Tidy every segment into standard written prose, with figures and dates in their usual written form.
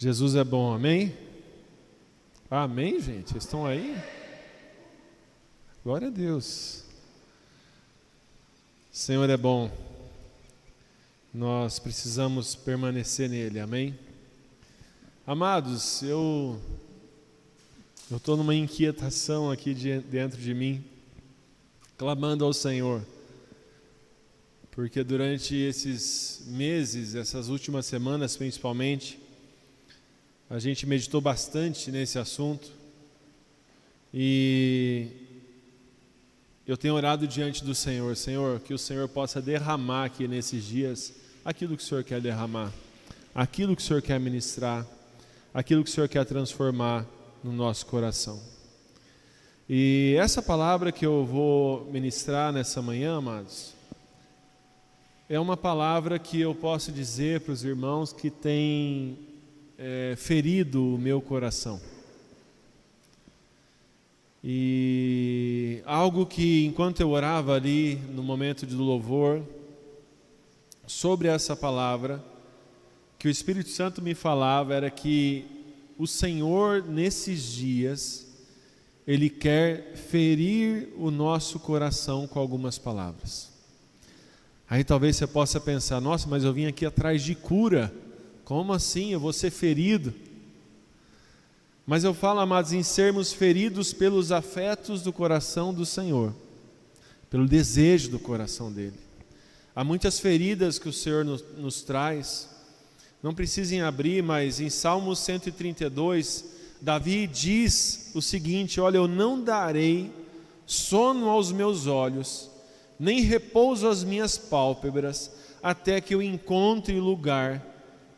Jesus é bom, amém? Amém, gente? Vocês estão aí? Glória a Deus. O Senhor é bom. Nós precisamos permanecer nele, amém? Amados, eu estou numa inquietação aqui dentro de mim, clamando ao Senhor, porque durante esses meses, essas últimas semanas principalmente, a gente meditou bastante nesse assunto e eu tenho orado diante do Senhor, Senhor, que o Senhor possa derramar aqui nesses dias aquilo que o Senhor quer derramar, aquilo que o Senhor quer ministrar, aquilo que o Senhor quer transformar no nosso coração. E essa palavra que eu vou ministrar nessa manhã, amados, é uma palavra que eu posso dizer para os irmãos que tem ferido o meu coração. E algo que enquanto eu orava ali no momento do louvor sobre essa palavra, que o Espírito Santo me falava era que o Senhor nesses dias Ele quer ferir o nosso coração com algumas palavras. Aí talvez você possa pensar, nossa, mas eu vim aqui atrás de cura, como assim? Eu vou ser ferido? Mas eu falo, amados, em sermos feridos pelos afetos do coração do Senhor, pelo desejo do coração dEle. Há muitas feridas que o Senhor nos traz, não precisem abrir, mas em Salmo 132, Davi diz o seguinte, olha, eu não darei sono aos meus olhos, nem repouso às minhas pálpebras, até que eu encontre lugar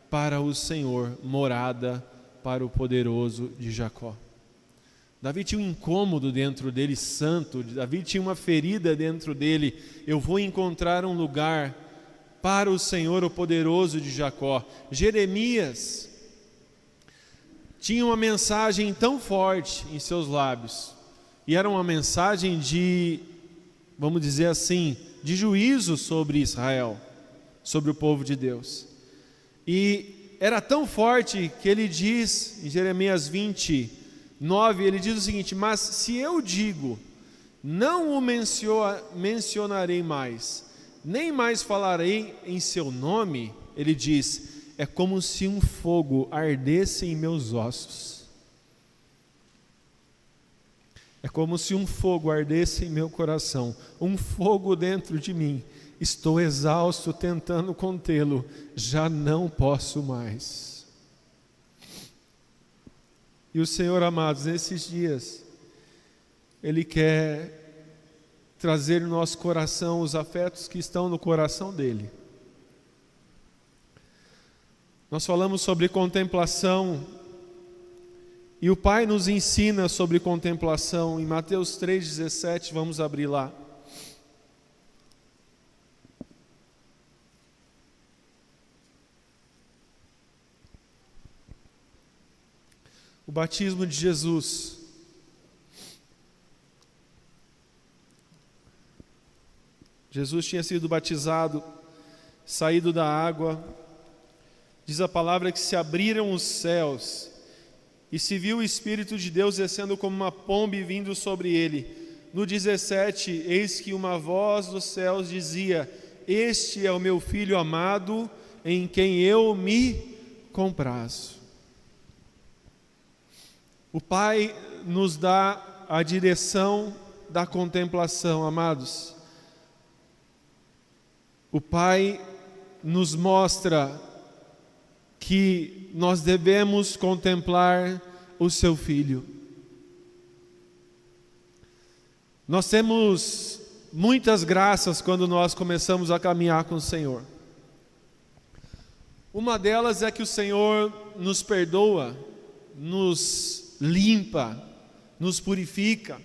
para o Senhor, morada para o poderoso de Jacó. Davi tinha um incômodo dentro dele santo, Davi tinha uma ferida dentro dele, eu vou encontrar um lugar para o Senhor, o poderoso de Jacó. Jeremias tinha uma mensagem tão forte em seus lábios, e era uma mensagem de, vamos dizer assim, de juízo sobre Israel, sobre o povo de Deus. E era tão forte que ele diz, em Jeremias 29, ele diz o seguinte, mas se eu digo, não o mencionarei mais, nem mais falarei em seu nome, ele diz, é como se um fogo ardesse em meus ossos. É como se um fogo ardesse em meu coração, um fogo dentro de mim. Estou exausto tentando contê-lo, já não posso mais. E o Senhor, amados, nesses dias, Ele quer trazer no nosso coração os afetos que estão no coração dEle. Nós falamos sobre contemplação, e o Pai nos ensina sobre contemplação, em Mateus 3,17, vamos abrir lá. O batismo de Jesus. Jesus tinha sido batizado, saído da água. Diz a palavra que se abriram os céus e se viu o Espírito de Deus descendo como uma pomba e vindo sobre ele. No 17, eis que uma voz dos céus dizia, este é o meu Filho amado, em quem eu me comprazo. O Pai nos dá a direção da contemplação, amados. O Pai nos mostra que nós devemos contemplar o seu Filho. Nós temos muitas graças quando nós começamos a caminhar com o Senhor. Uma delas é que o Senhor nos perdoa, nos limpa, nos purifica.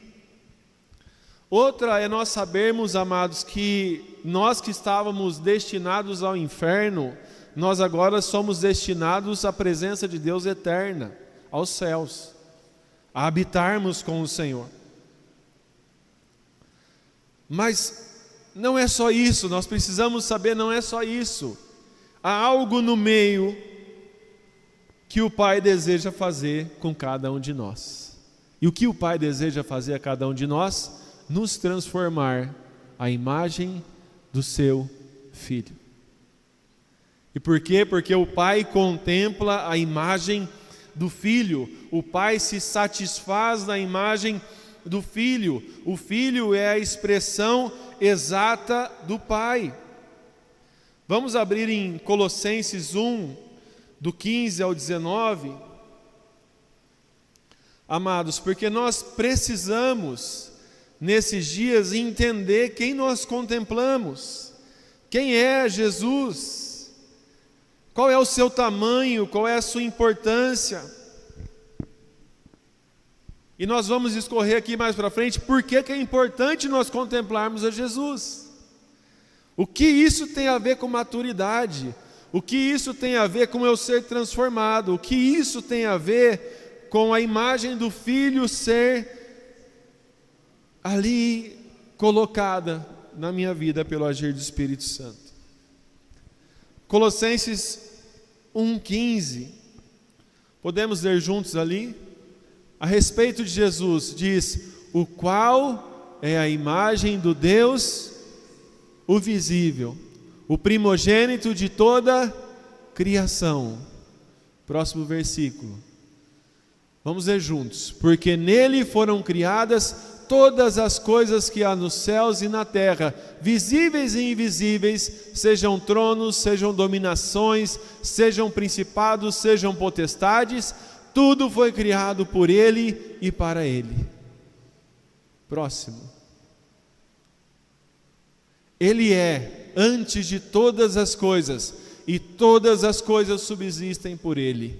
Outra é nós sabermos, amados, que nós que estávamos destinados ao inferno, nós agora somos destinados à presença de Deus eterna, aos céus, a habitarmos com o Senhor. Mas não é só isso, nós precisamos saber, não é só isso. Há algo no meio que o Pai deseja fazer com cada um de nós. E o que o Pai deseja fazer a cada um de nós? Nos transformar à imagem do seu Filho. E por quê? Porque o Pai contempla a imagem do Filho. O Pai se satisfaz na imagem do Filho. O Filho é a expressão exata do Pai. Vamos abrir em Colossenses 1, do 15 ao 19. Amados, porque nós precisamos, nesses dias, entender quem nós contemplamos. Quem é Jesus? Qual é o seu tamanho? Qual é a sua importância? E nós vamos discorrer aqui mais para frente por que é importante nós contemplarmos a Jesus. O que isso tem a ver com maturidade? O que isso tem a ver com eu ser transformado? O que isso tem a ver com a imagem do Filho ser ali colocada na minha vida pelo agir do Espírito Santo? Colossenses 1,15. Podemos ler juntos ali? A respeito de Jesus, diz: o qual é a imagem do Deus o visível, o primogênito de toda criação. Próximo versículo. Vamos ler juntos. Porque nele foram criadas todas as coisas que há nos céus e na terra, visíveis e invisíveis, sejam tronos, sejam dominações, sejam principados, sejam potestades, tudo foi criado por ele e para ele. Próximo. Ele é antes de todas as coisas, e todas as coisas subsistem por ele.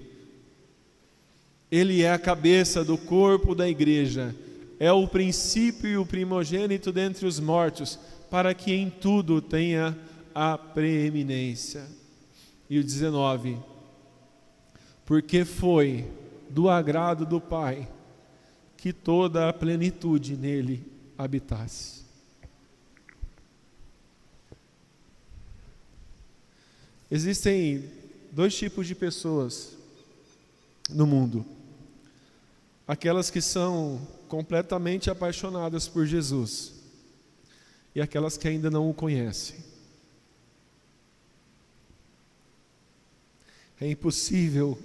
Ele é a cabeça do corpo da igreja, é o princípio e o primogênito dentre os mortos, para que em tudo tenha a preeminência. E o 19, porque foi do agrado do Pai que toda a plenitude nele habitasse. Existem dois tipos de pessoas no mundo: aquelas que são completamente apaixonadas por Jesus e aquelas que ainda não o conhecem. É impossível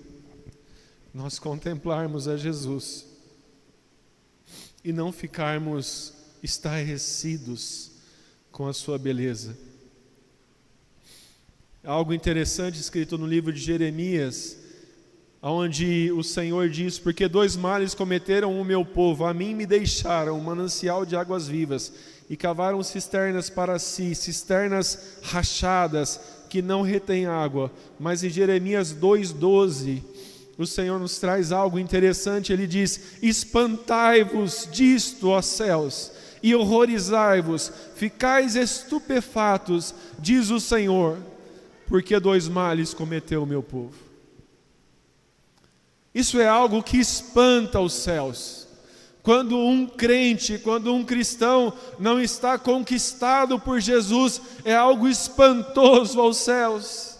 nós contemplarmos a Jesus e não ficarmos estarrecidos com a sua beleza. Algo interessante escrito no livro de Jeremias, onde o Senhor diz: porque dois males cometeram o meu povo, a mim me deixaram um manancial de águas vivas, e cavaram cisternas para si, cisternas rachadas, que não retêm água. Mas em Jeremias 2,12, o Senhor nos traz algo interessante. Ele diz: espantai-vos disto, ó céus, e horrorizai-vos, ficais estupefatos, diz o Senhor, porque dois males cometeu o meu povo. Isso é algo que espanta os céus. Quando um crente, quando um cristão não está conquistado por Jesus, é algo espantoso aos céus.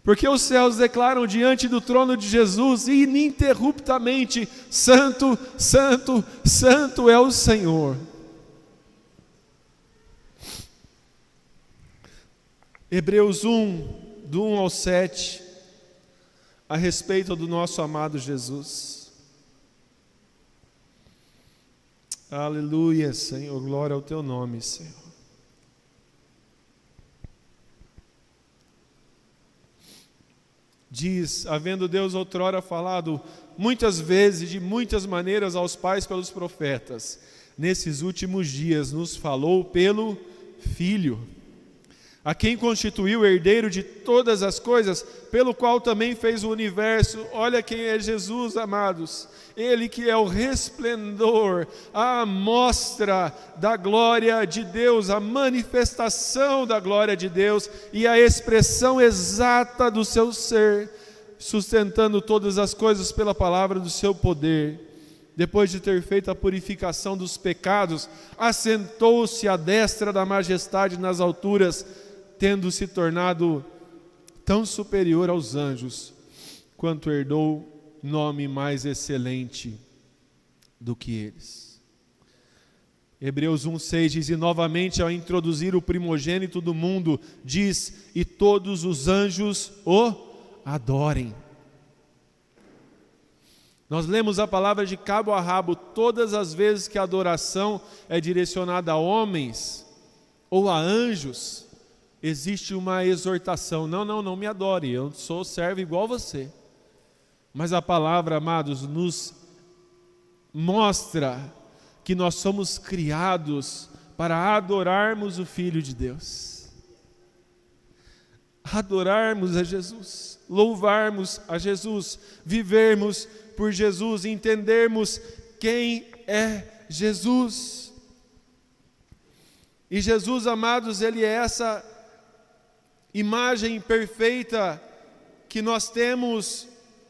Porque os céus declaram diante do trono de Jesus ininterruptamente: Santo, Santo, Santo é o Senhor. Hebreus 1, do 1 ao 7, a respeito do nosso amado Jesus. Aleluia, Senhor, glória ao teu nome, Senhor. Diz: havendo Deus outrora falado muitas vezes, de muitas maneiras aos pais pelos profetas, nesses últimos dias nos falou pelo Filho, a quem constituiu herdeiro de todas as coisas, pelo qual também fez o universo. Olha quem é Jesus, amados. Ele que é o resplendor, a amostra da glória de Deus, a manifestação da glória de Deus e a expressão exata do seu ser, sustentando todas as coisas pela palavra do seu poder. Depois de ter feito a purificação dos pecados, assentou-se à destra da majestade nas alturas, tendo se tornado tão superior aos anjos, porquanto herdou nome mais excelente do que eles. Hebreus 1:6 diz: e novamente ao introduzir o primogênito do mundo, diz: e todos os anjos o adorem. Nós lemos a palavra de cabo a rabo todas as vezes que a adoração é direcionada a homens ou a anjos. Existe uma exortação: não me adore, eu sou servo igual você. Mas a palavra, amados, nos mostra que nós somos criados para adorarmos o Filho de Deus, adorarmos a Jesus, louvarmos a Jesus, vivermos por Jesus, entendermos quem é Jesus. E Jesus, amados, Ele é essa imagem perfeita que nós temos,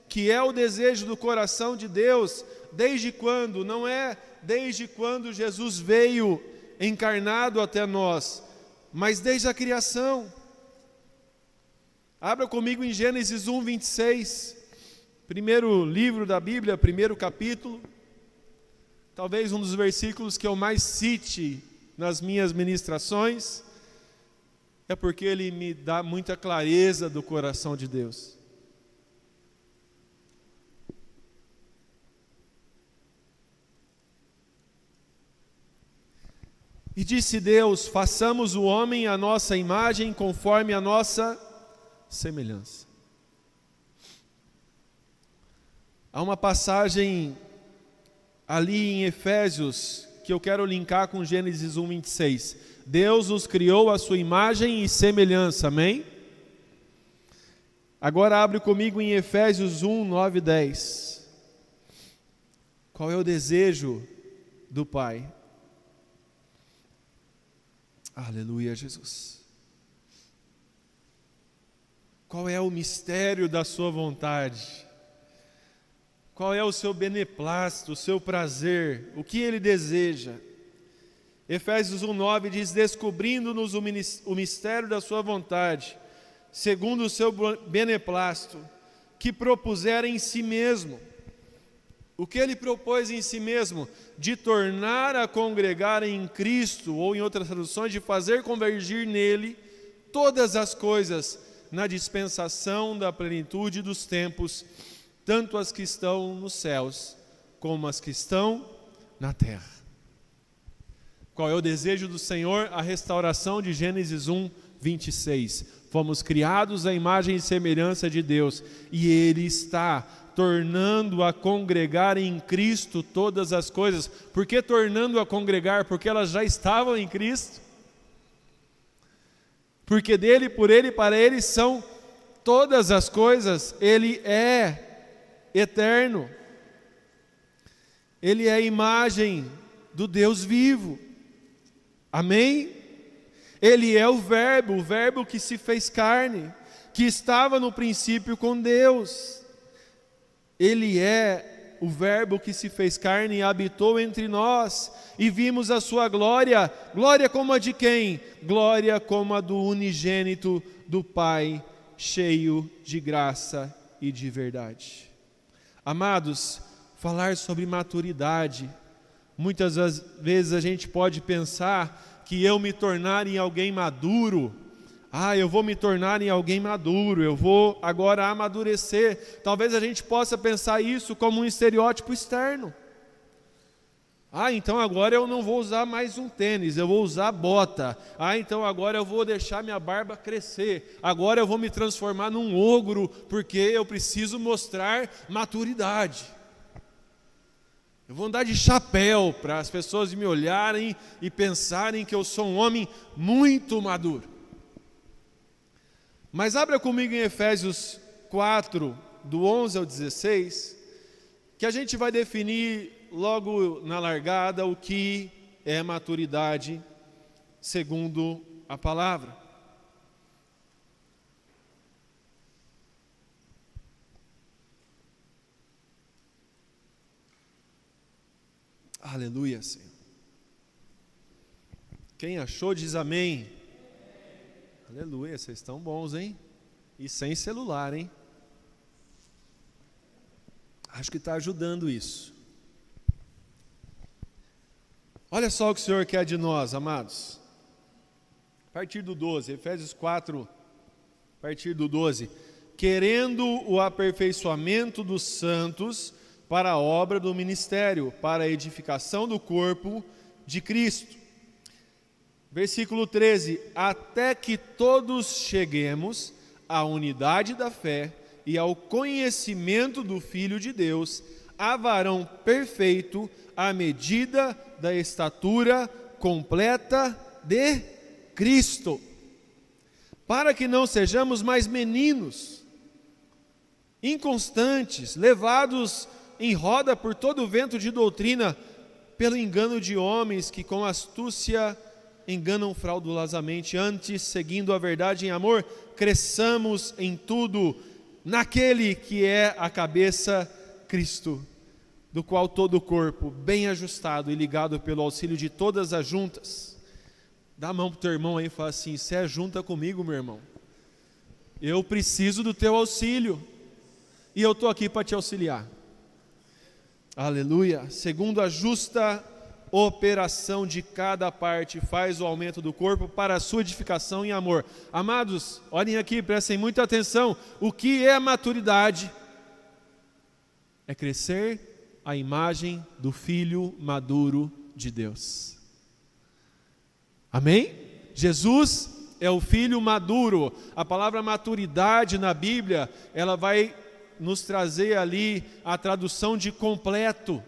que é o desejo do coração de Deus. Desde quando? Não é desde quando Jesus veio encarnado até nós, mas desde a criação. Abra comigo em Gênesis 1:26, primeiro livro da Bíblia, primeiro capítulo, talvez um dos versículos que eu mais cite nas minhas ministrações, é porque ele me dá muita clareza do coração de Deus. E disse Deus: façamos o homem à nossa imagem, conforme a nossa semelhança. Há uma passagem ali em Efésios que eu quero linkar com Gênesis 1:26. Deus nos criou à sua imagem e semelhança, amém? Agora abre comigo em Efésios 1:9 e 10. Qual é o desejo do Pai? Aleluia, Jesus. Qual é o mistério da sua vontade? Qual é o seu beneplácito, o seu prazer? O que Ele deseja? Efésios 1:9 diz: descobrindo-nos o mistério da sua vontade, segundo o seu beneplácito, que propusera em si mesmo. O que Ele propôs em si mesmo? De tornar a congregar em Cristo, ou em outras traduções, de fazer convergir nele todas as coisas na dispensação da plenitude dos tempos, tanto as que estão nos céus, como as que estão na terra. Qual é o desejo do Senhor? A restauração de Gênesis 1:26. Fomos criados à imagem e semelhança de Deus, e Ele está tornando a congregar em Cristo todas as coisas. Por que tornando a congregar? Porque elas já estavam em Cristo. Porque dele, por Ele, para Ele são todas as coisas. Ele é eterno. Ele é a imagem do Deus vivo. Amém? Ele é o Verbo que se fez carne, que estava no princípio com Deus. Ele é o Verbo que se fez carne e habitou entre nós, e vimos a sua glória. Glória como a de quem? Glória como a do unigênito do Pai, cheio de graça e de verdade. Amados, falar sobre maturidade, muitas vezes a gente pode pensar que eu me tornar em alguém maduro, eu vou me tornar em alguém maduro, eu vou agora amadurecer. Talvez a gente possa pensar isso como um estereótipo externo. Então agora eu não vou usar mais um tênis, eu vou usar bota. Então agora eu vou deixar minha barba crescer. Agora eu vou me transformar num ogro, porque eu preciso mostrar maturidade. Eu vou andar de chapéu para as pessoas me olharem e pensarem que eu sou um homem muito maduro. Mas abra comigo em Efésios 4, do 11 ao 16, que a gente vai definir logo na largada o que é maturidade segundo a palavra. Aleluia, Senhor. Quem achou diz amém. Aleluia, vocês estão bons, hein? E sem celular, hein? Acho que está ajudando isso. Olha só o que o Senhor quer de nós, amados. A partir do 12, Efésios 4, a partir do 12. Querendo o aperfeiçoamento dos santos para a obra do ministério, para a edificação do corpo de Cristo. Versículo 13. Até que todos cheguemos à unidade da fé e ao conhecimento do Filho de Deus, a varão perfeito, à medida da estatura completa de Cristo, para que não sejamos mais meninos, inconstantes, levados em roda por todo o vento de doutrina, pelo engano de homens que com astúcia enganam fraudulosamente. Antes, seguindo a verdade em amor, cresçamos em tudo naquele que é a cabeça, Cristo, do qual todo o corpo, bem ajustado e ligado pelo auxílio de todas as juntas. Dá a mão para o teu irmão aí e fala assim: você é junta comigo, meu irmão. Eu preciso do teu auxílio. E eu estou aqui para te auxiliar. Aleluia. Segundo a justa operação de cada parte, faz o aumento do corpo para a sua edificação em amor. Amados, olhem aqui, prestem muita atenção. O que é maturidade? É crescer a imagem do Filho maduro de Deus. Amém? Jesus é o Filho maduro. A palavra maturidade na Bíblia, ela vai nos trazer ali a tradução de completo,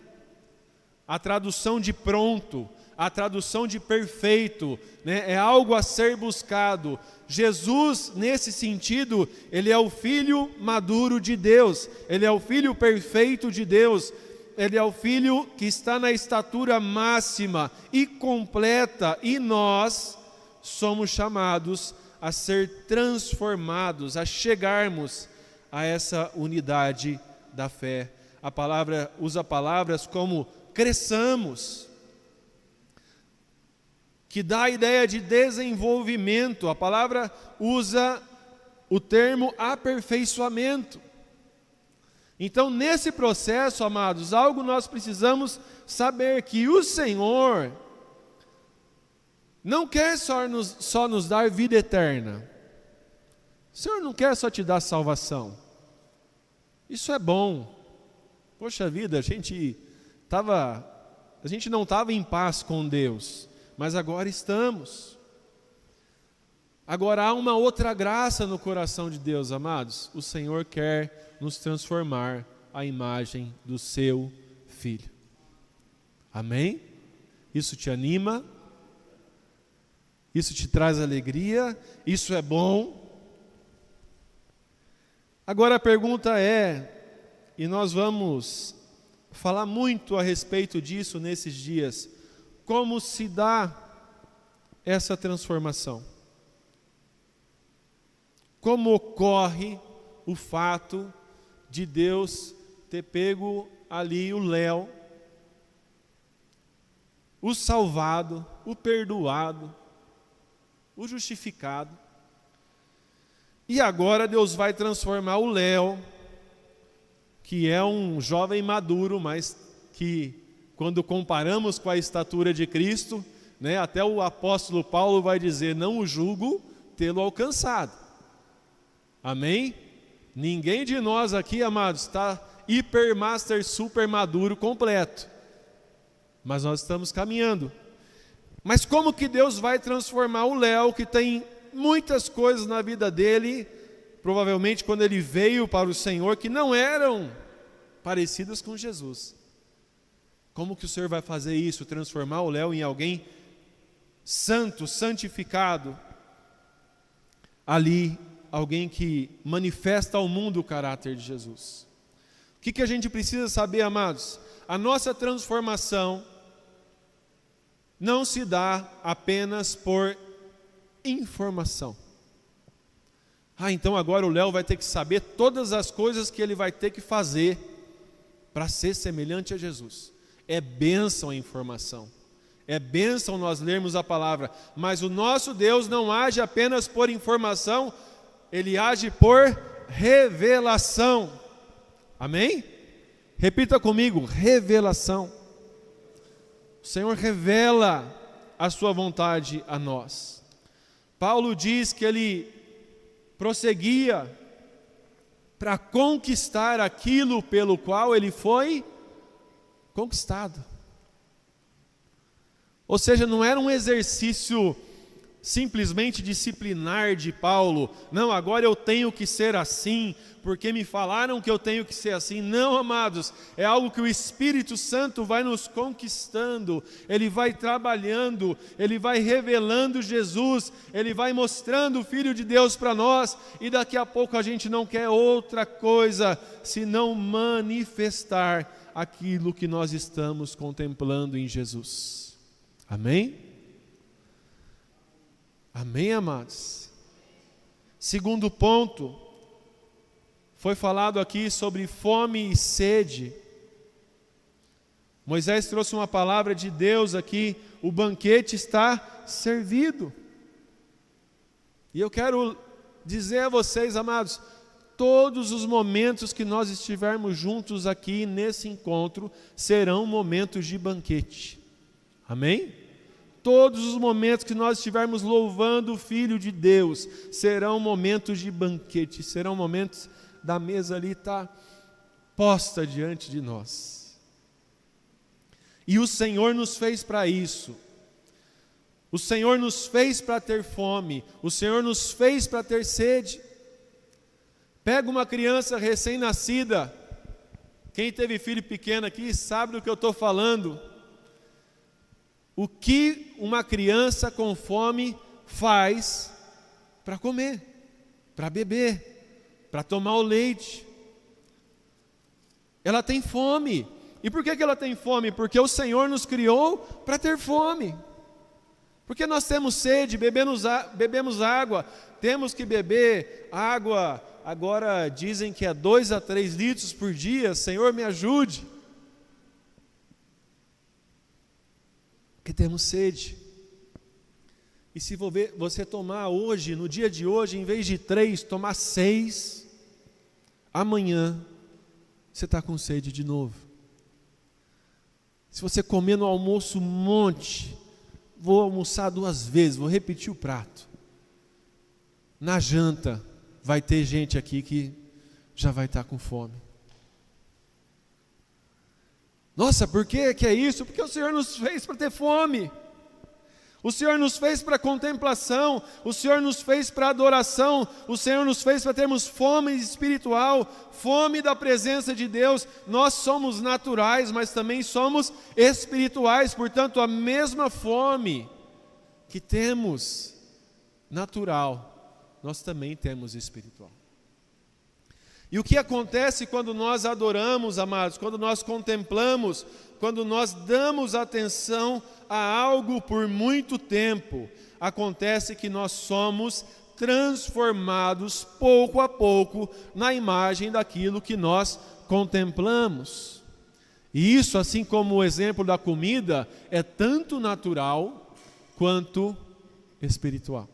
a tradução de pronto, a tradução de perfeito, né? É algo a ser buscado. Jesus, nesse sentido, ele é o Filho maduro de Deus, ele é o Filho perfeito de Deus, ele é o Filho que está na estatura máxima e completa, e nós somos chamados a ser transformados, a chegarmos a essa unidade da fé. A palavra usa palavras como cresçamos, que dá a ideia de desenvolvimento. A palavra usa o termo aperfeiçoamento. Então, nesse processo, amados, algo nós precisamos saber, que o Senhor não quer só nos dar vida eterna. O Senhor não quer só te dar salvação. Isso é bom. Poxa vida, a gente não estava em paz com Deus, mas agora estamos. Agora há uma outra graça no coração de Deus, amados. O Senhor quer nos transformar à imagem do seu Filho. Amém? Isso te anima? Isso te traz alegria? Isso é bom? Agora a pergunta é, e nós vamos falar muito a respeito disso nesses dias, como se dá essa transformação? Como ocorre o fato de Deus ter pego ali o Léo, o salvado, o perdoado, o justificado, e agora Deus vai transformar o Léo, que é um jovem maduro, mas que quando comparamos com a estatura de Cristo, né, até o apóstolo Paulo vai dizer: não o julgo tê-lo alcançado. Amém? Ninguém de nós aqui, amados, está hiper, master, super maduro, completo. Mas nós estamos caminhando. Mas como que Deus vai transformar o Léo, que tem muitas coisas na vida dele, provavelmente quando ele veio para o Senhor, que não eram parecidas com Jesus? Como que o Senhor vai fazer isso, transformar o Léo em alguém santo, santificado, ali, alguém que manifesta ao mundo o caráter de Jesus? O que a gente precisa saber, amados? A nossa transformação não se dá apenas por informação. Então agora o Léo vai ter que saber todas as coisas que ele vai ter que fazer para ser semelhante a Jesus. É bênção a informação, é bênção nós lermos a palavra, mas o nosso Deus não age apenas por informação, Ele age por revelação. Amém? Repita comigo: revelação. O Senhor revela a sua vontade a nós. Paulo diz que ele prosseguia para conquistar aquilo pelo qual ele foi conquistado. Ou seja, não era um exercício simplesmente disciplinar de Paulo. Não, agora eu tenho que ser assim, porque me falaram que eu tenho que ser assim. Não, amados, é algo que o Espírito Santo vai nos conquistando, ele vai trabalhando, ele vai revelando Jesus, ele vai mostrando o Filho de Deus para nós, e daqui a pouco a gente não quer outra coisa senão manifestar aquilo que nós estamos contemplando em Jesus. Amém? Amém, amados? Segundo ponto, foi falado aqui sobre fome e sede. Moisés trouxe uma palavra de Deus aqui: o banquete está servido. E eu quero dizer a vocês, amados, todos os momentos que nós estivermos juntos aqui nesse encontro serão momentos de banquete. Amém? Todos os momentos que nós estivermos louvando o Filho de Deus serão momentos de banquete, serão momentos da mesa ali estar posta diante de nós. E o Senhor nos fez para isso. O Senhor nos fez para ter fome, o Senhor nos fez para ter sede. Pega uma criança recém-nascida, quem teve filho pequeno aqui sabe do que eu estou falando. O que uma criança com fome faz para comer, para beber, para tomar o leite? Ela tem fome. E por que ela tem fome? Porque o Senhor nos criou para ter fome. Porque nós temos sede, bebemos água, temos que beber água. Agora dizem que é 2 a 3 litros por dia. Senhor, me ajude. Porque temos sede. E se você tomar hoje, no dia de hoje, em vez de 3, tomar 6, amanhã você está com sede de novo. Se você comer no almoço um monte, vou almoçar 2 vezes, vou repetir o prato. Na janta, vai ter gente aqui que já vai estar com fome. Nossa, por que é isso? Porque o Senhor nos fez para ter fome. O Senhor nos fez para contemplação, o Senhor nos fez para adoração, o Senhor nos fez para termos fome espiritual, fome da presença de Deus. Nós somos naturais, mas também somos espirituais, portanto a mesma fome que temos natural, nós também temos espiritual. E o que acontece quando nós adoramos, amados, quando nós contemplamos, quando nós damos atenção a algo por muito tempo? Acontece que nós somos transformados pouco a pouco na imagem daquilo que nós contemplamos. E isso, assim como o exemplo da comida, é tanto natural quanto espiritual.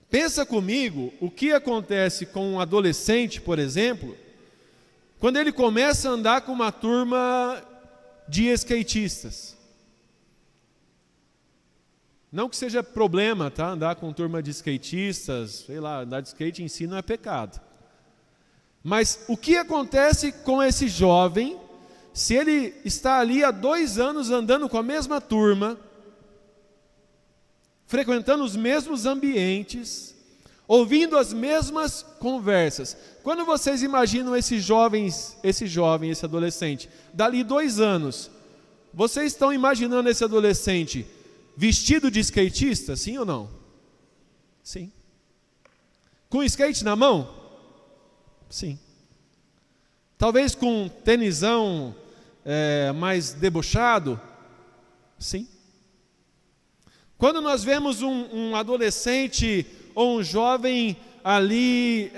Pensa comigo o que acontece com um adolescente, por exemplo, quando ele começa a andar com uma turma de skatistas. Não que seja problema, tá? Andar com turma de skatistas, sei lá, andar de skate em si não é pecado. Mas o que acontece com esse jovem, se ele está ali há 2 anos andando com a mesma turma, frequentando os mesmos ambientes, ouvindo as mesmas conversas? Quando vocês imaginam esse adolescente, dali 2 anos, vocês estão imaginando esse adolescente vestido de skatista, sim ou não? Sim. Com skate na mão? Sim. Talvez com um tênisão mais debochado? Sim. Quando nós vemos um adolescente ou um jovem ali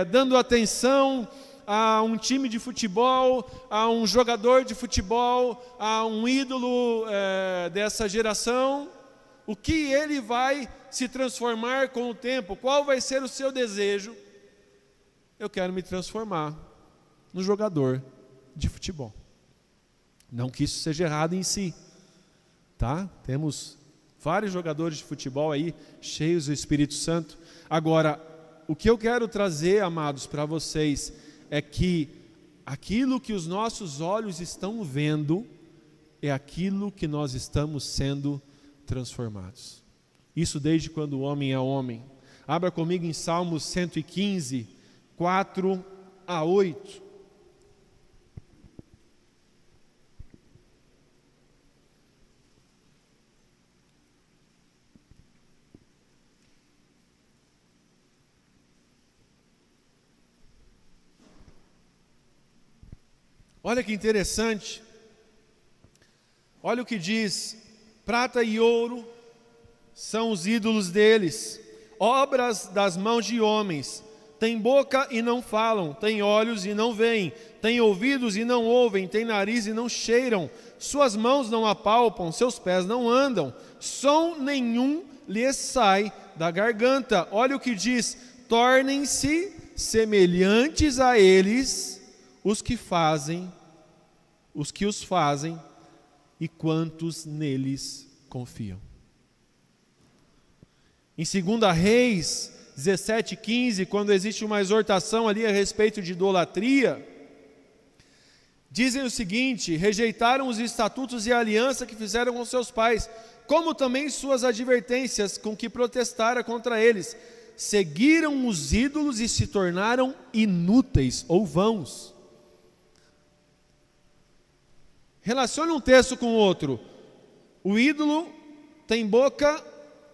dando atenção a um time de futebol, a um jogador de futebol, a um ídolo dessa geração, o que ele vai se transformar com o tempo? Qual vai ser o seu desejo? Eu quero me transformar no jogador de futebol. Não que isso seja errado em si, tá? Temos vários jogadores de futebol aí, cheios do Espírito Santo. Agora, o que eu quero trazer, amados, para vocês, é que aquilo que os nossos olhos estão vendo, é aquilo que nós estamos sendo transformados. Isso desde quando o homem é homem. Abra comigo em Salmos 115, 4 a 8. Olha que interessante. Olha o que diz: prata e ouro são os ídolos deles, obras das mãos de homens. Tem boca e não falam, tem olhos e não veem, tem ouvidos e não ouvem, tem nariz e não cheiram, suas mãos não apalpam, seus pés não andam, som nenhum lhes sai da garganta. Olha o que diz: tornem-se semelhantes a eles os que os fazem e quantos neles confiam. Em 2 Reis 17:15, quando existe uma exortação ali a respeito de idolatria, dizem o seguinte: rejeitaram os estatutos e a aliança que fizeram com seus pais, como também suas advertências com que protestara contra eles. Seguiram os ídolos e se tornaram inúteis ou vãos. Relaciona um texto com o outro. O ídolo tem boca,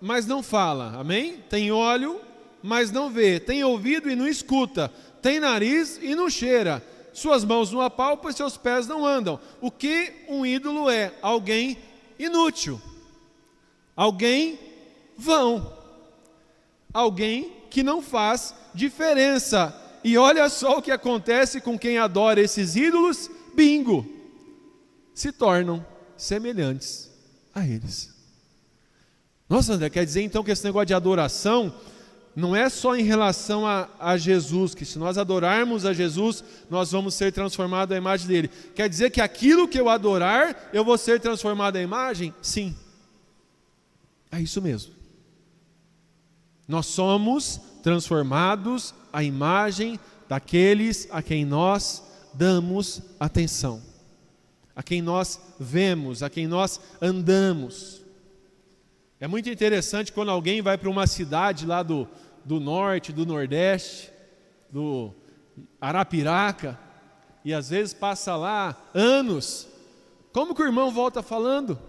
mas não fala, amém? Tem olho, mas não vê. Tem ouvido e não escuta. Tem nariz e não cheira. Suas mãos não apalpam e seus pés não andam. O que um ídolo é? Alguém inútil. Alguém vão. Alguém que não faz diferença. E olha só o que acontece com quem adora esses ídolos. Bingo! Se tornam semelhantes a eles. Nossa, André, quer dizer então que esse negócio de adoração não é só em relação a Jesus, que se nós adorarmos a Jesus, nós vamos ser transformados à imagem dele. Quer dizer que aquilo que eu adorar, eu vou ser transformado à imagem? Sim. É isso mesmo. Nós somos transformados à imagem daqueles a quem nós damos atenção, a quem nós vemos, a quem nós andamos. É muito interessante quando alguém vai para uma cidade lá do norte, do nordeste, do Arapiraca, e às vezes passa lá anos. Como que o irmão volta falando?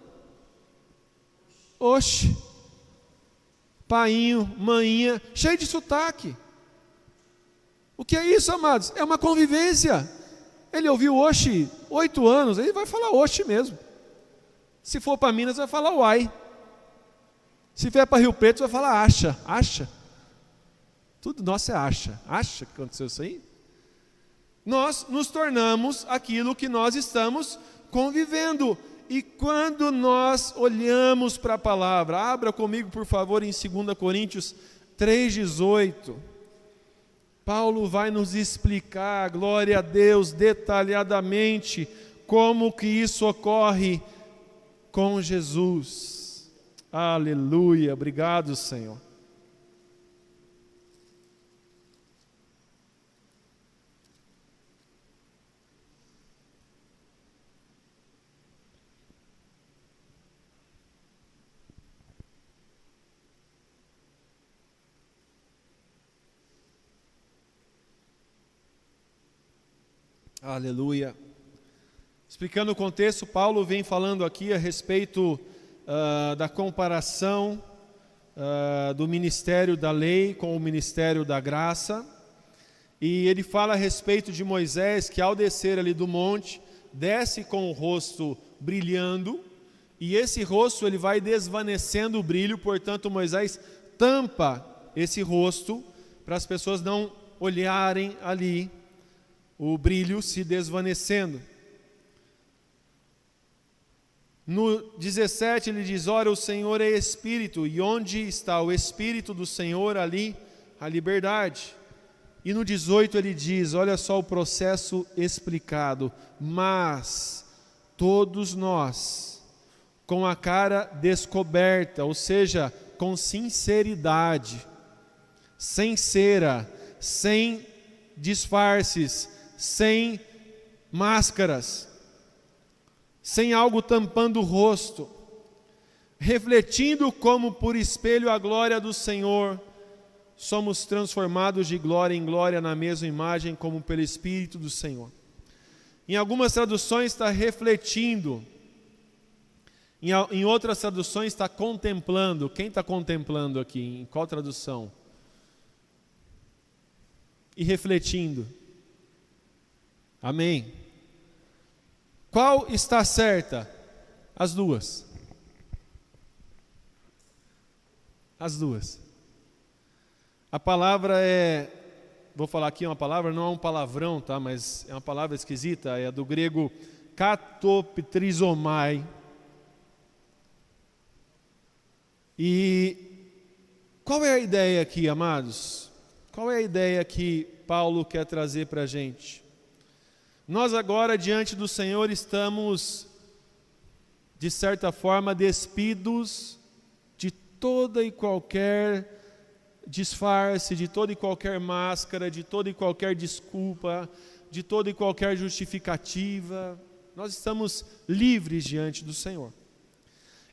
Oxe, painho, maninha, cheio de sotaque. O que é isso, amados? É uma convivência. Ele ouviu oxe 8 anos, ele vai falar oxe mesmo. Se for para Minas, vai falar uai. Se vier para Rio Preto, vai falar acha. Tudo nosso é acha. Acha que aconteceu isso aí? Nós nos tornamos aquilo que nós estamos convivendo. E quando nós olhamos para a palavra, abra comigo por favor em 2 Coríntios 3,18. Paulo vai nos explicar, glória a Deus, detalhadamente, como que isso ocorre com Jesus. Aleluia, obrigado, Senhor. Aleluia. Explicando o contexto, Paulo vem falando aqui a respeito da comparação do ministério da lei com o ministério da graça. E ele fala a respeito de Moisés, que ao descer ali do monte, desce com o rosto brilhando, e esse rosto ele vai desvanecendo o brilho, portanto Moisés tampa esse rosto, para as pessoas não olharem ali o brilho se desvanecendo. No 17 ele diz: ora, o Senhor é Espírito, e onde está o Espírito do Senhor, ali a liberdade. E no 18 ele diz, olha só o processo explicado: mas todos nós, com a cara descoberta, ou seja, com sinceridade, sem cera, sem disfarces, sem máscaras, sem algo tampando o rosto, refletindo como por espelho a glória do Senhor, somos transformados de glória em glória na mesma imagem como pelo Espírito do Senhor. Em algumas traduções está refletindo, em outras traduções está contemplando. Quem está contemplando aqui? Em qual tradução? E refletindo. Amém. Qual está certa? As duas. As duas. A palavra vou falar aqui uma palavra, não é um palavrão, tá? Mas é uma palavra esquisita, é do grego katoptrizomai. E qual é a ideia aqui, amados? Qual é a ideia que Paulo quer trazer para a gente? Nós agora, diante do Senhor, estamos, de certa forma, despidos de toda e qualquer disfarce, de toda e qualquer máscara, de toda e qualquer desculpa, de toda e qualquer justificativa. Nós estamos livres diante do Senhor.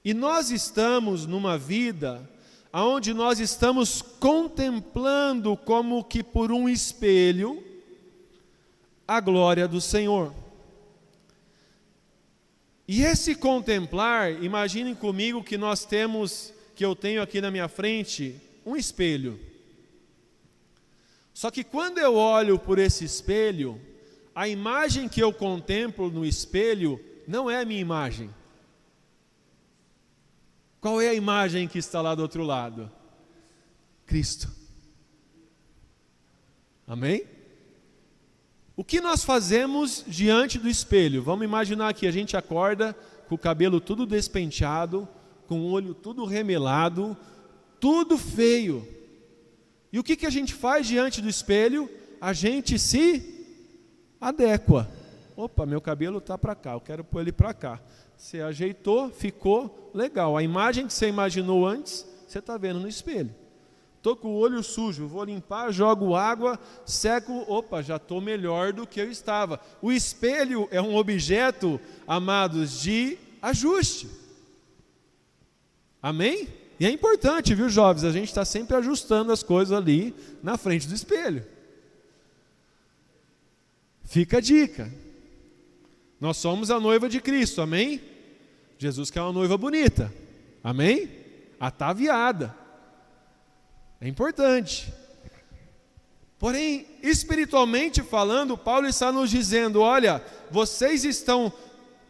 E nós estamos numa vida onde nós estamos contemplando como que por um espelho a glória do Senhor. E esse contemplar, imaginem comigo que eu tenho aqui na minha frente um espelho. Só que quando eu olho por esse espelho, a imagem que eu contemplo no espelho não é a minha imagem. Qual é a imagem que está lá do outro lado? Cristo. Amém? O que nós fazemos diante do espelho? Vamos imaginar que a gente acorda com o cabelo tudo despenteado, com o olho tudo remelado, tudo feio. E o que a gente faz diante do espelho? A gente se adequa. Opa, meu cabelo está para cá, eu quero pôr ele para cá. Você ajeitou, ficou legal. A imagem que você imaginou antes, você está vendo no espelho. Estou com o olho sujo, vou limpar, jogo água, seco, opa, já estou melhor do que eu estava. O espelho é um objeto, amados, de ajuste. Amém? E é importante, viu, jovens? A gente está sempre ajustando as coisas ali na frente do espelho. Fica a dica. Nós somos a noiva de Cristo, amém? Jesus quer uma noiva bonita, amém? Ataviada. É importante. Porém, espiritualmente falando, Paulo está nos dizendo, olha, vocês estão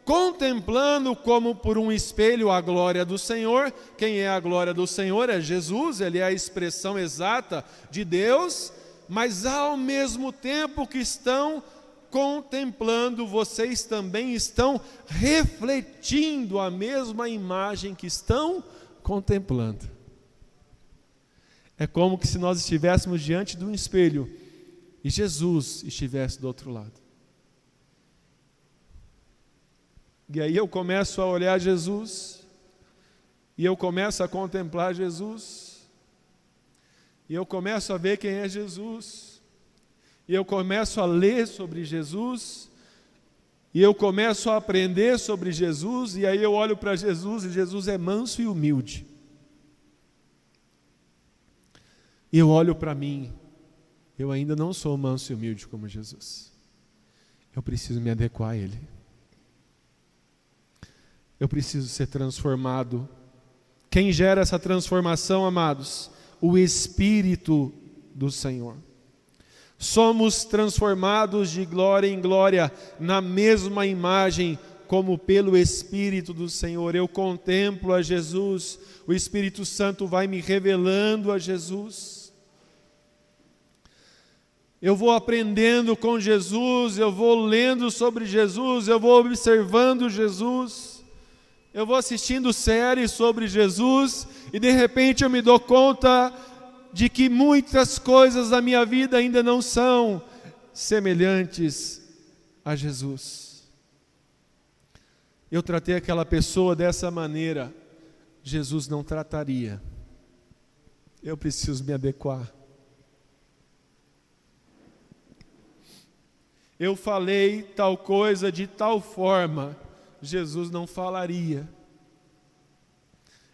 contemplando como por um espelho a glória do Senhor. Quem é a glória do Senhor? É Jesus, Ele é a expressão exata de Deus, mas ao mesmo tempo que estão contemplando, vocês também estão refletindo a mesma imagem que estão contemplando. É como que se nós estivéssemos diante de um espelho e Jesus estivesse do outro lado. E aí eu começo a olhar Jesus, e eu começo a contemplar Jesus, e eu começo a ver quem é Jesus, e eu começo a ler sobre Jesus, e eu começo a aprender sobre Jesus, e aí eu olho para Jesus, e Jesus é manso e humilde. E eu olho para mim, eu ainda não sou manso e humilde como Jesus. Eu preciso me adequar a Ele. Eu preciso ser transformado. Quem gera essa transformação, amados? O Espírito do Senhor. Somos transformados de glória em glória, na mesma imagem, como pelo Espírito do Senhor. Eu contemplo a Jesus, o Espírito Santo vai me revelando a Jesus. Eu vou aprendendo com Jesus, eu vou lendo sobre Jesus, eu vou observando Jesus. Eu vou assistindo séries sobre Jesus e de repente eu me dou conta de que muitas coisas da minha vida ainda não são semelhantes a Jesus. Eu tratei aquela pessoa dessa maneira, Jesus não trataria. Eu preciso me adequar. Eu falei tal coisa de tal forma, Jesus não falaria.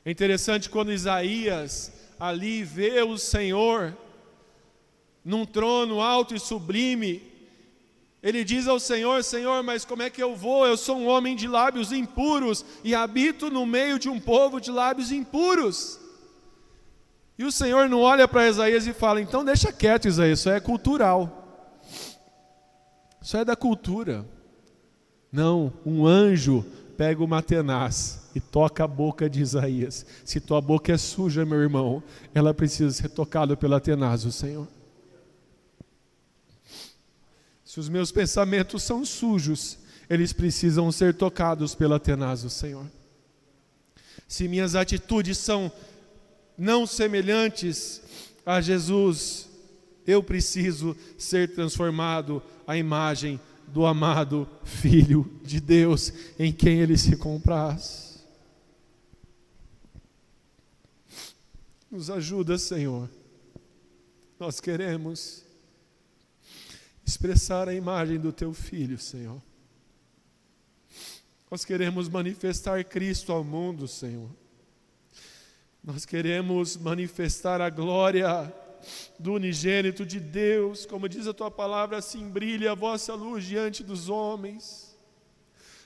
É interessante quando Isaías ali vê o Senhor num trono alto e sublime, ele diz ao Senhor: Senhor, mas como é que eu vou? Eu sou um homem de lábios impuros e habito no meio de um povo de lábios impuros. E o Senhor não olha para Isaías e fala: então deixa quieto, Isaías, isso é cultural. Isso é da cultura. Não, um anjo pega uma tenaz e toca a boca de Isaías. Se tua boca é suja, meu irmão, ela precisa ser tocada pela tenaz do Senhor. Se os meus pensamentos são sujos, eles precisam ser tocados pela tenaz do Senhor. Se minhas atitudes são não semelhantes a Jesus, eu preciso ser transformado à imagem do amado Filho de Deus, em quem Ele se compraz. Nos ajuda, Senhor. Nós queremos expressar a imagem do Teu Filho, Senhor. Nós queremos manifestar Cristo ao mundo, Senhor. Nós queremos manifestar a glória do unigênito de Deus, como diz a Tua palavra, assim brilhe a vossa luz diante dos homens,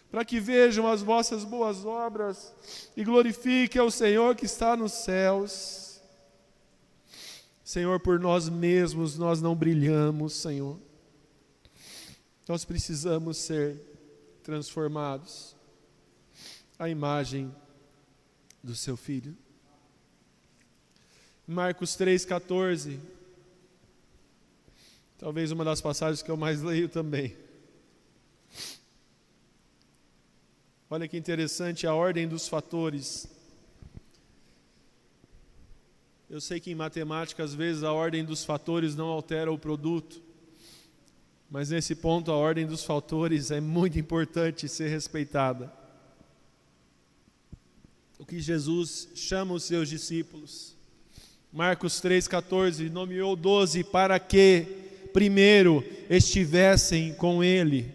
para que vejam as vossas boas obras e glorifiquem ao Senhor que está nos céus. Senhor, por nós mesmos nós não brilhamos, Senhor. Nós precisamos ser transformados à imagem do Seu Filho. Marcos 3,14, talvez uma das passagens que eu mais leio também. Olha que interessante a ordem dos fatores. Eu sei que em matemática às vezes a ordem dos fatores não altera o produto, mas nesse ponto a ordem dos fatores é muito importante ser respeitada. O que Jesus chama os seus discípulos. Marcos 3,14, nomeou 12 para que primeiro estivessem com Ele.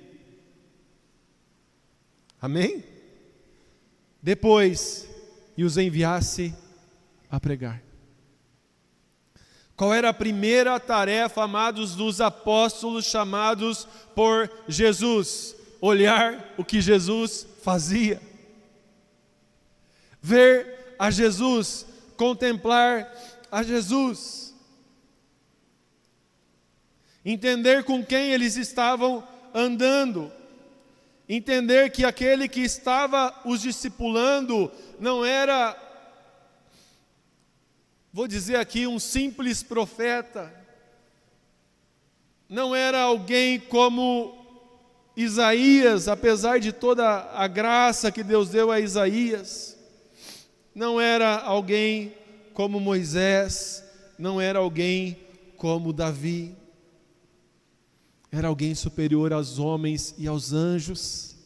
Amém? Depois, e os enviasse a pregar. Qual era a primeira tarefa, amados, dos apóstolos chamados por Jesus? Olhar o que Jesus fazia. Ver a Jesus, contemplar a Jesus, entender com quem eles estavam andando, entender que aquele que estava os discipulando não era, vou dizer aqui, um simples profeta, não era alguém como Isaías, apesar de toda a graça que Deus deu a Isaías, não era alguém como Moisés, não era alguém como Davi, era alguém superior aos homens e aos anjos.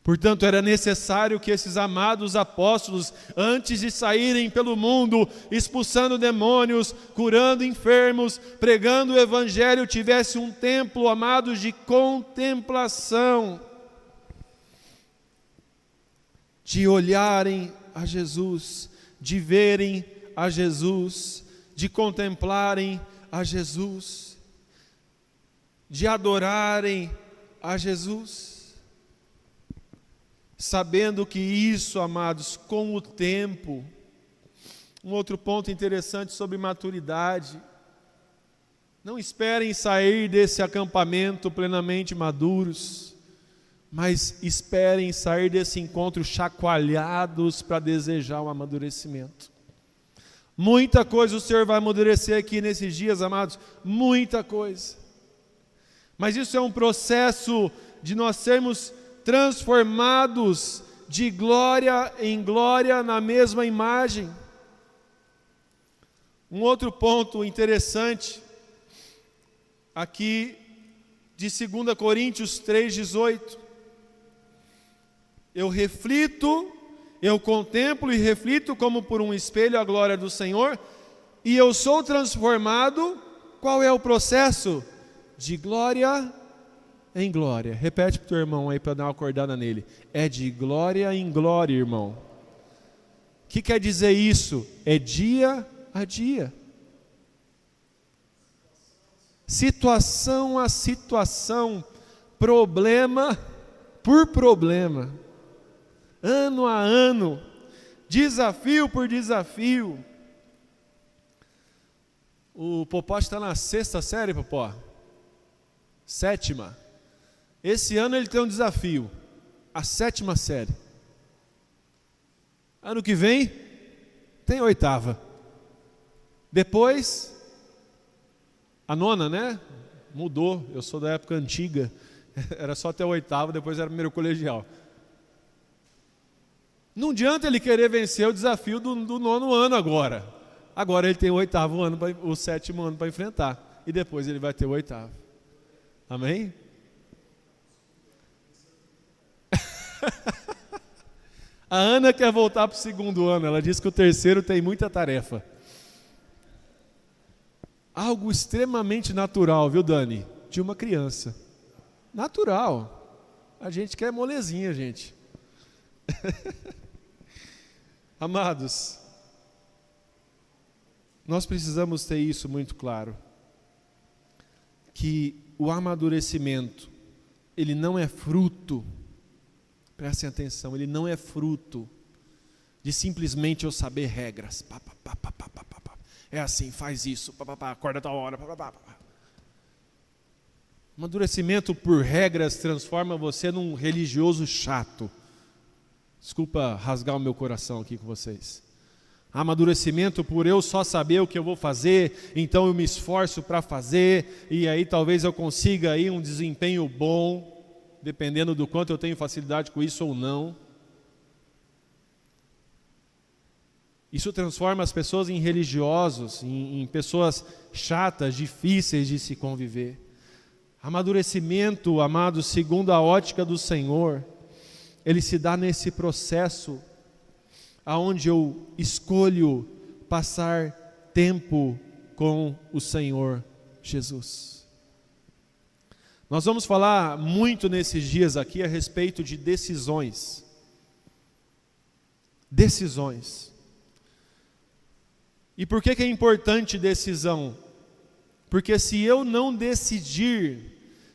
Portanto, era necessário que esses amados apóstolos, antes de saírem pelo mundo, expulsando demônios, curando enfermos, pregando o evangelho, tivessem um tempo, amados, de contemplação, de olharem a Jesus, de verem a Jesus, de contemplarem a Jesus, de adorarem a Jesus, sabendo que isso, amados, com o tempo. Um outro ponto interessante sobre maturidade: não esperem sair desse acampamento plenamente maduros, mas esperem sair desse encontro chacoalhados para desejar o amadurecimento. Muita coisa o Senhor vai amadurecer aqui nesses dias, amados, muita coisa. Mas isso é um processo de nós sermos transformados de glória em glória na mesma imagem. Um outro ponto interessante, aqui de 2 Coríntios 3,18. Eu reflito, eu contemplo e reflito como por um espelho a glória do Senhor, e eu sou transformado. Qual é o processo? De glória em glória. Repete para o teu irmão aí para dar uma acordada nele. É de glória em glória, irmão. O que quer dizer isso? É dia a dia. Situação a situação, problema por problema, ano a ano, desafio por desafio. O Popó está na 6ª série, Popó? 7ª. Esse ano ele tem um desafio, a 7ª série. Ano que vem tem a 8ª. Depois, a 9ª, né? Mudou, eu sou da época antiga. Era só até a 8ª, depois era o primeiro colegial. Não adianta ele querer vencer o desafio do 9º ano agora. Agora ele tem o 8º ano, o 7º ano para enfrentar. E depois ele vai ter o 8º. Amém? A Ana quer voltar para o 2º ano. Ela diz que o 3º tem muita tarefa. Algo extremamente natural, viu, Dani? De uma criança. Natural. A gente quer molezinha, gente. Amados, nós precisamos ter isso muito claro. Que o amadurecimento, ele não é fruto, prestem atenção, ele não é fruto de simplesmente eu saber regras. É assim, faz isso, acorda tal hora. Amadurecimento por regras transforma você num religioso chato. Desculpa rasgar o meu coração aqui com vocês. Amadurecimento por eu só saber o que eu vou fazer, então eu me esforço para fazer, e aí talvez eu consiga aí um desempenho bom, dependendo do quanto eu tenho facilidade com isso ou não. Isso transforma as pessoas em religiosos, em pessoas chatas, difíceis de se conviver. Amadurecimento, amados, segundo a ótica do Senhor, ele se dá nesse processo aonde eu escolho passar tempo com o Senhor Jesus. Nós vamos falar muito nesses dias aqui a respeito de decisões. Decisões. E por que é importante decisão? Porque se eu não decidir,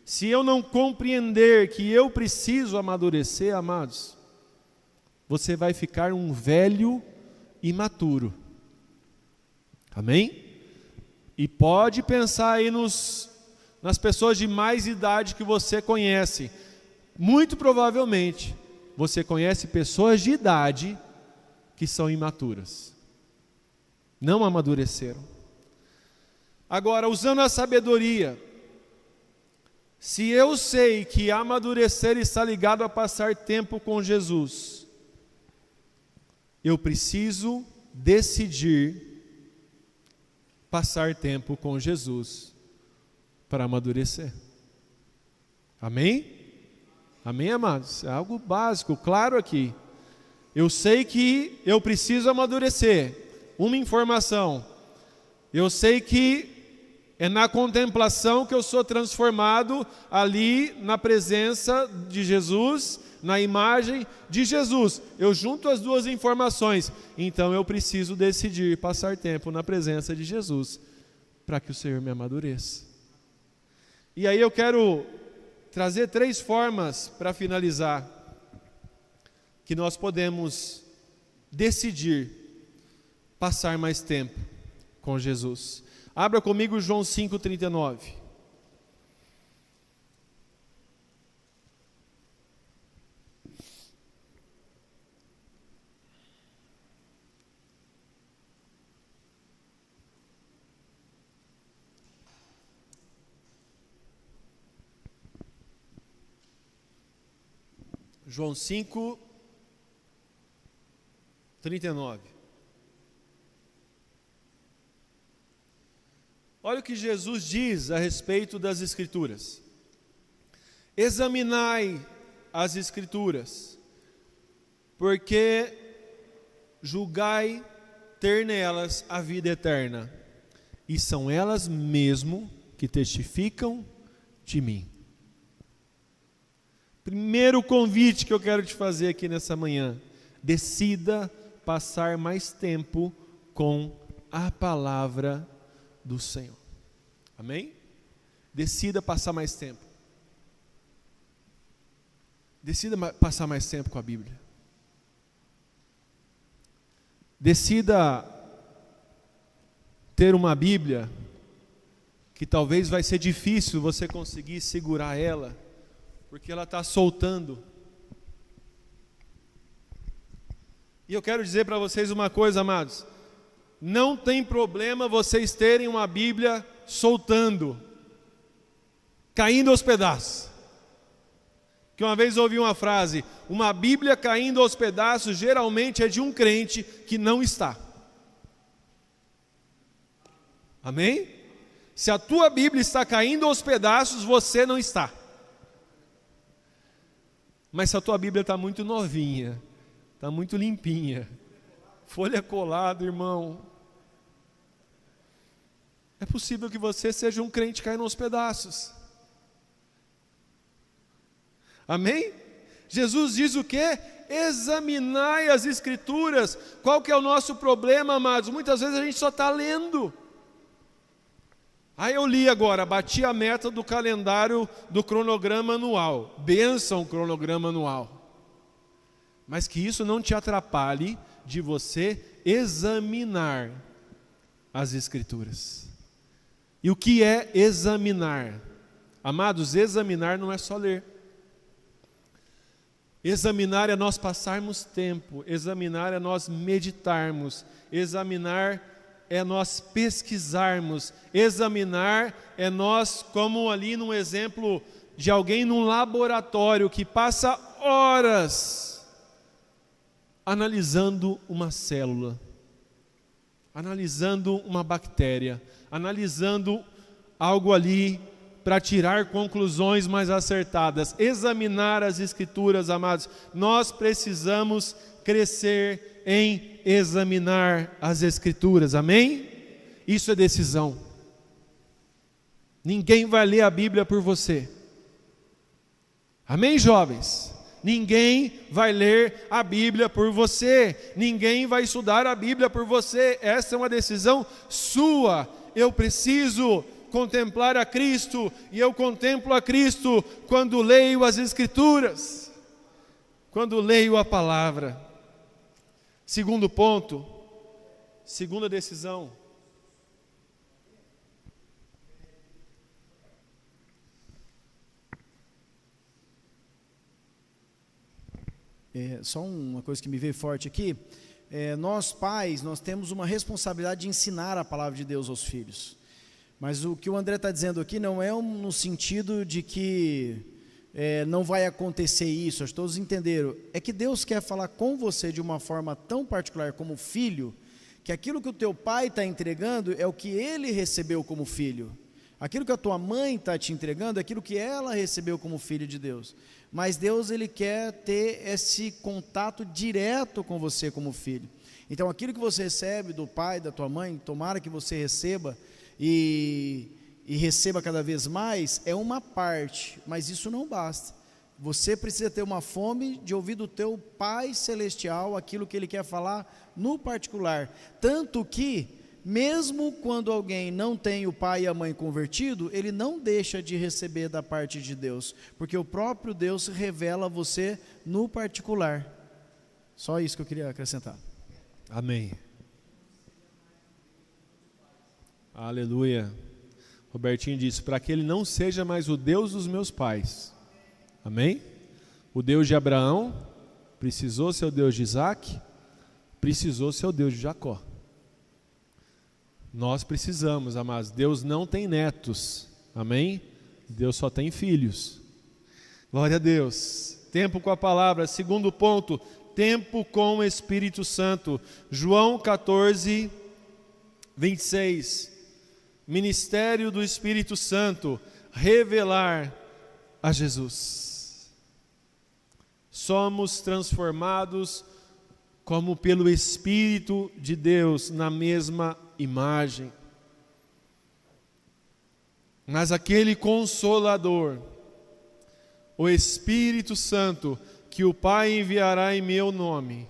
se eu não compreender que eu preciso amadurecer, amados, você vai ficar um velho imaturo. Amém? E pode pensar aí nas pessoas de mais idade que você conhece. Muito provavelmente, você conhece pessoas de idade que são imaturas. Não amadureceram. Agora, usando a sabedoria, se eu sei que amadurecer está ligado a passar tempo com Jesus, eu preciso decidir passar tempo com Jesus para amadurecer. Amém? Amém, amados? É algo básico, claro aqui. Eu sei que eu preciso amadurecer. Uma informação. Eu sei que é na contemplação que eu sou transformado ali na presença de Jesus, na imagem de Jesus. Eu junto as duas informações. Então eu preciso decidir passar tempo na presença de Jesus para que o Senhor me amadureça. E aí eu quero trazer 3 formas para finalizar que nós podemos decidir passar mais tempo com Jesus. Abra comigo João 5,39. João 5,39. Olha o que Jesus diz a respeito das Escrituras. Examinai as Escrituras, porque julgai ter nelas a vida eterna, e são elas mesmo que testificam de mim. Primeiro convite que eu quero te fazer aqui nessa manhã: decida passar mais tempo com a palavra do Senhor. Amém? Decida passar mais tempo. Decida passar mais tempo com a Bíblia. Decida ter uma Bíblia que talvez vai ser difícil você conseguir segurar ela, porque ela está soltando. E eu quero dizer para vocês uma coisa, amados: não tem problema vocês terem uma Bíblia soltando, caindo aos pedaços. Que uma vez eu ouvi uma frase: uma Bíblia caindo aos pedaços geralmente é de um crente que não está. Amém? Se a tua Bíblia está caindo aos pedaços, você não está. Mas se a tua Bíblia está muito novinha, está muito limpinha, folha colada, irmão, é possível que você seja um crente caindo aos pedaços. Amém? Jesus diz o quê? Examinai as Escrituras. Qual que é o nosso problema, amados? Muitas vezes a gente só está lendo. Aí eu li agora, bati a meta do calendário do cronograma anual. Bênção, cronograma anual. Mas que isso não te atrapalhe de você examinar as Escrituras. E o que é examinar? Amados, examinar não é só ler. Examinar é nós passarmos tempo, examinar é nós meditarmos, examinar é nós pesquisarmos, examinar é nós, como ali num exemplo de alguém num laboratório que passa horas analisando uma célula, analisando uma bactéria, analisando algo ali para tirar conclusões mais acertadas. Examinar as Escrituras, amados. Nós precisamos crescer em examinar as Escrituras, amém? Isso é decisão. Ninguém vai ler a Bíblia por você. Amém, jovens? Ninguém vai ler a Bíblia por você. Ninguém vai estudar a Bíblia por você. Essa é uma decisão sua. Eu preciso contemplar a Cristo, e eu contemplo a Cristo quando leio as Escrituras, quando leio a palavra. Segundo ponto, segunda decisão: só uma coisa que me veio forte aqui. Nós pais, nós temos uma responsabilidade de ensinar a palavra de Deus aos filhos. Mas o que o André está dizendo aqui não é no sentido de que não vai acontecer isso, acho que todos entenderam. É que Deus quer falar com você de uma forma tão particular como filho, que aquilo que o teu pai está entregando é o que ele recebeu como filho. Aquilo que a tua mãe está te entregando é aquilo que ela recebeu como filho de Deus. Mas Deus, ele quer ter esse contato direto com você como filho. Então aquilo que você recebe do pai, da tua mãe, tomara que você receba, e receba cada vez mais, é uma parte, mas isso não basta. Você precisa ter uma fome de ouvir do teu Pai Celestial aquilo que Ele quer falar no particular. Tanto que, mesmo quando alguém não tem o pai e a mãe convertido, ele não deixa de receber da parte de Deus, porque o próprio Deus revela a você no particular. Só isso que eu queria acrescentar. Amém. Aleluia. Robertinho disse: para que ele não seja mais o Deus dos meus pais. Amém? O Deus de Abraão precisou ser o Deus de Isaac, precisou ser o Deus de Jacó. Nós precisamos, amados. Deus não tem netos. Amém? Deus só tem filhos. Glória a Deus. Tempo com a palavra. Segundo ponto, tempo com o Espírito Santo. João 14, 26. ministério do Espírito Santo, revelar a Jesus. Somos transformados como pelo Espírito de Deus na mesma imagem. Mas aquele Consolador, o Espírito Santo, que o Pai enviará em meu nome,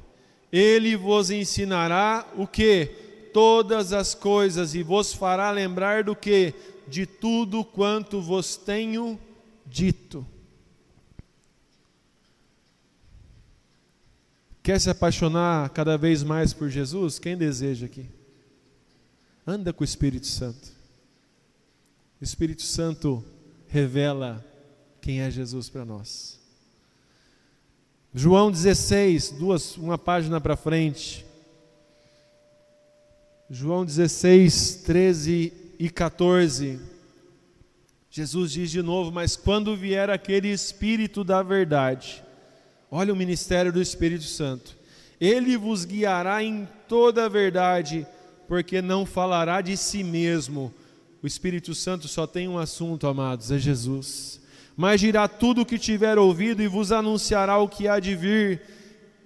ele vos ensinará o quê? Todas as coisas, e vos fará lembrar do quê? De tudo quanto vos tenho dito. Quer se apaixonar cada vez mais por Jesus? Quem deseja aqui? Anda com o Espírito Santo. O Espírito Santo revela quem é Jesus para nós. João 16, uma página para frente. João 16, 13 e 14. Jesus diz de novo: mas quando vier aquele Espírito da verdade, olha o ministério do Espírito Santo, ele vos guiará em toda a verdade, porque não falará de si mesmo. O Espírito Santo só tem um assunto, amados, é Jesus. Mas dirá tudo o que tiver ouvido e vos anunciará o que há de vir.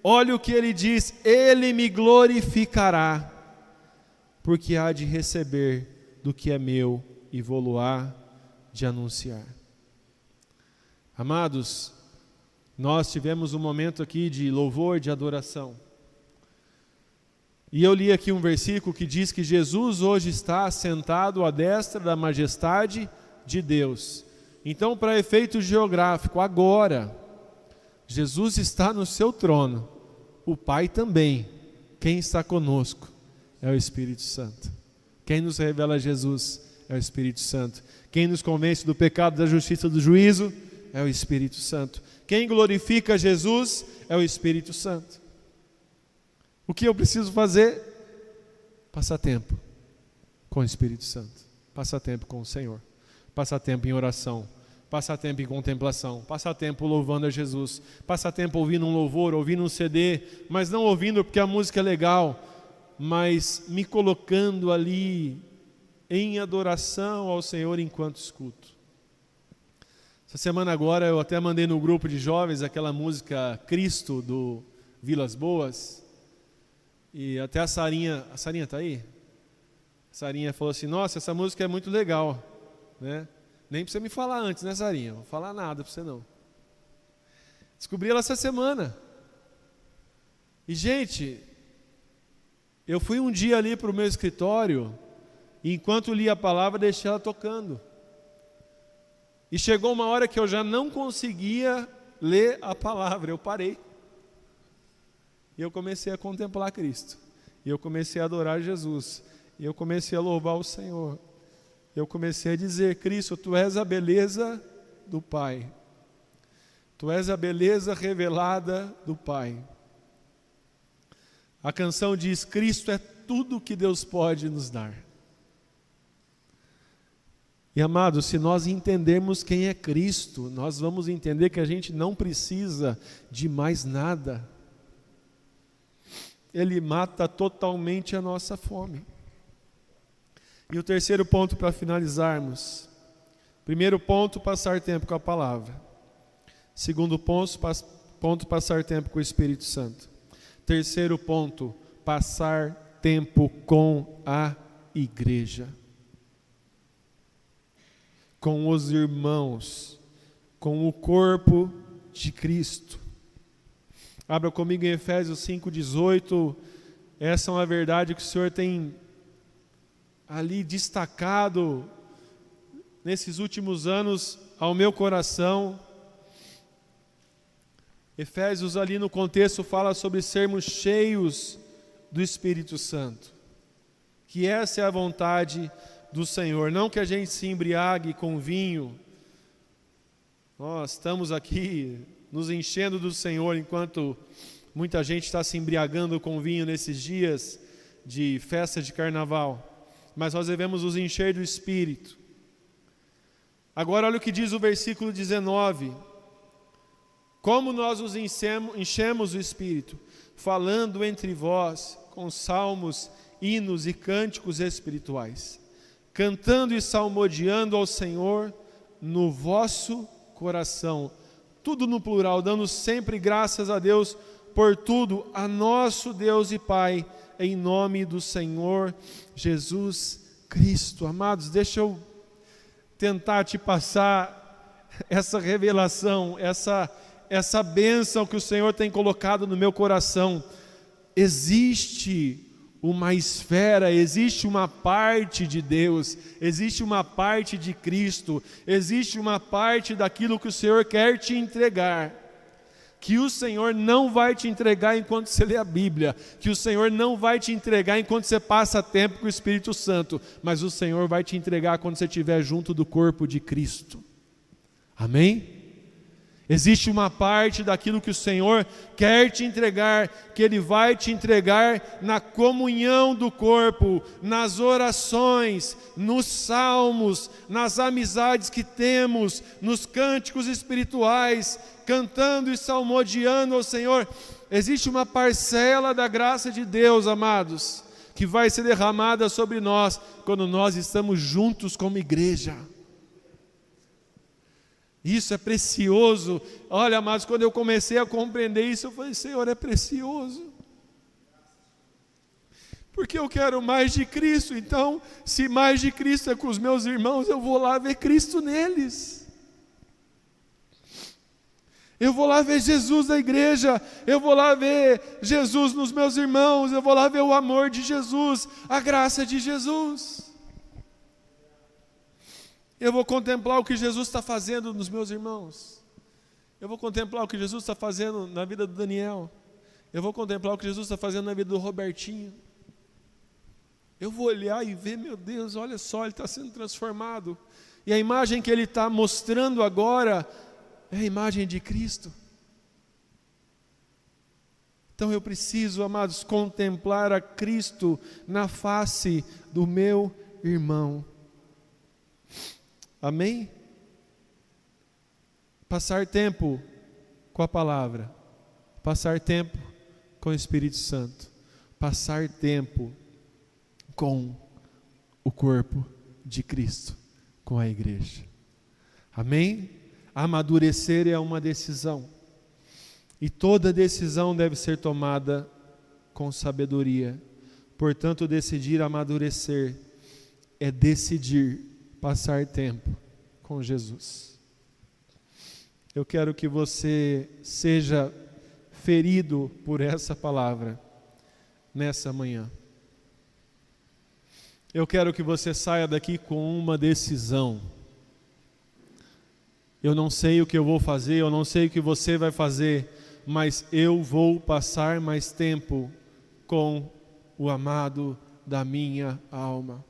Olha o que ele diz: ele me glorificará, porque há de receber do que é meu e vou-lo-á de anunciar. Amados, nós tivemos um momento aqui de louvor, de adoração. E eu li aqui um versículo que diz que Jesus hoje está sentado à destra da majestade de Deus. Então, para efeito geográfico, agora, Jesus está no seu trono, o Pai também. Quem está conosco é o Espírito Santo. Quem nos revela Jesus é o Espírito Santo. Quem nos convence do pecado, da justiça, do juízo é o Espírito Santo. Quem glorifica Jesus é o Espírito Santo. O que eu preciso fazer? Passar tempo com o Espírito Santo. Passar tempo com o Senhor. Passar tempo em oração. Passar tempo em contemplação. Passar tempo louvando a Jesus. Passar tempo ouvindo um louvor, ouvindo um CD, mas não ouvindo porque a música é legal, mas me colocando ali em adoração ao Senhor enquanto escuto. Essa semana agora eu até mandei no grupo de jovens aquela música Cristo do Vilas Boas. E até a Sarinha está aí? A Sarinha falou assim: nossa, essa música é muito legal, né? Nem precisa me falar antes, né, Sarinha? Não vou falar nada para você não. Descobri ela essa semana. E, gente, eu fui um dia ali para o meu escritório, e enquanto li a palavra, deixei ela tocando. E chegou uma hora que eu já não conseguia ler a palavra, eu parei. E eu comecei a contemplar Cristo. E eu comecei a adorar Jesus. E eu comecei a louvar o Senhor. Eu comecei a dizer: Cristo, Tu és a beleza do Pai. Tu és a beleza revelada do Pai. A canção diz: Cristo é tudo que Deus pode nos dar. E amados, se nós entendermos quem é Cristo, nós vamos entender que a gente não precisa de mais nada. Ele mata totalmente a nossa fome. E o terceiro ponto para finalizarmos. Primeiro ponto, passar tempo com a palavra. Segundo ponto, passar tempo com o Espírito Santo. Terceiro ponto, passar tempo com a igreja. Com os irmãos, com o corpo de Cristo. Abra comigo em Efésios 5,18. Essa é uma verdade que o Senhor tem ali destacado nesses últimos anos ao meu coração. Efésios ali no contexto fala sobre sermos cheios do Espírito Santo. Que essa é a vontade do Senhor. Não que a gente se embriague com vinho. Nós estamos aqui nos enchendo do Senhor, enquanto muita gente está se embriagando com vinho nesses dias de festa de carnaval. Mas nós devemos nos encher do Espírito. Agora olha o que diz o versículo 19. Como nós nos enchemos do Espírito? Falando entre vós com salmos, hinos e cânticos espirituais, cantando e salmodiando ao Senhor no vosso coração. Tudo no plural, dando sempre graças a Deus por tudo, a nosso Deus e Pai, em nome do Senhor Jesus Cristo. Amados, deixa eu tentar te passar essa revelação, essa bênção que o Senhor tem colocado no meu coração. Existe uma esfera, existe uma parte de Deus, existe uma parte de Cristo, existe uma parte daquilo que o Senhor quer te entregar, que o Senhor não vai te entregar enquanto você lê a Bíblia, que o Senhor não vai te entregar enquanto você passa tempo com o Espírito Santo, mas o Senhor vai te entregar quando você estiver junto do corpo de Cristo. Amém? Existe uma parte daquilo que o Senhor quer te entregar, que Ele vai te entregar na comunhão do corpo, nas orações, nos salmos, nas amizades que temos, nos cânticos espirituais, cantando e salmodiando ao Senhor. Existe uma parcela da graça de Deus, amados, que vai ser derramada sobre nós quando nós estamos juntos como igreja. Isso é precioso. Olha, amados, quando eu comecei a compreender isso, eu falei, Senhor, é precioso. Porque eu quero mais de Cristo. Então, se mais de Cristo é com os meus irmãos, eu vou lá ver Cristo neles. Eu vou lá ver Jesus na igreja. Eu vou lá ver Jesus nos meus irmãos. Eu vou lá ver o amor de Jesus, a graça de Jesus. Eu vou contemplar o que Jesus está fazendo nos meus irmãos. Eu vou contemplar o que Jesus está fazendo na vida do Daniel. Eu vou contemplar o que Jesus está fazendo na vida do Robertinho. Eu vou olhar e ver, meu Deus, olha só, ele está sendo transformado. E a imagem que ele está mostrando agora é a imagem de Cristo. Então eu preciso, amados, contemplar a Cristo na face do meu irmão. Amém? Passar tempo com a palavra, passar tempo com o Espírito Santo, passar tempo com o corpo de Cristo, com a igreja. Amém? Amadurecer é uma decisão, e toda decisão deve ser tomada com sabedoria. Portanto, decidir amadurecer é decidir passar tempo com Jesus. Eu quero que você seja ferido por essa palavra nessa manhã. Eu quero que você saia daqui com uma decisão. Eu não sei o que eu vou fazer, eu não sei o que você vai fazer, mas eu vou passar mais tempo com o amado da minha alma.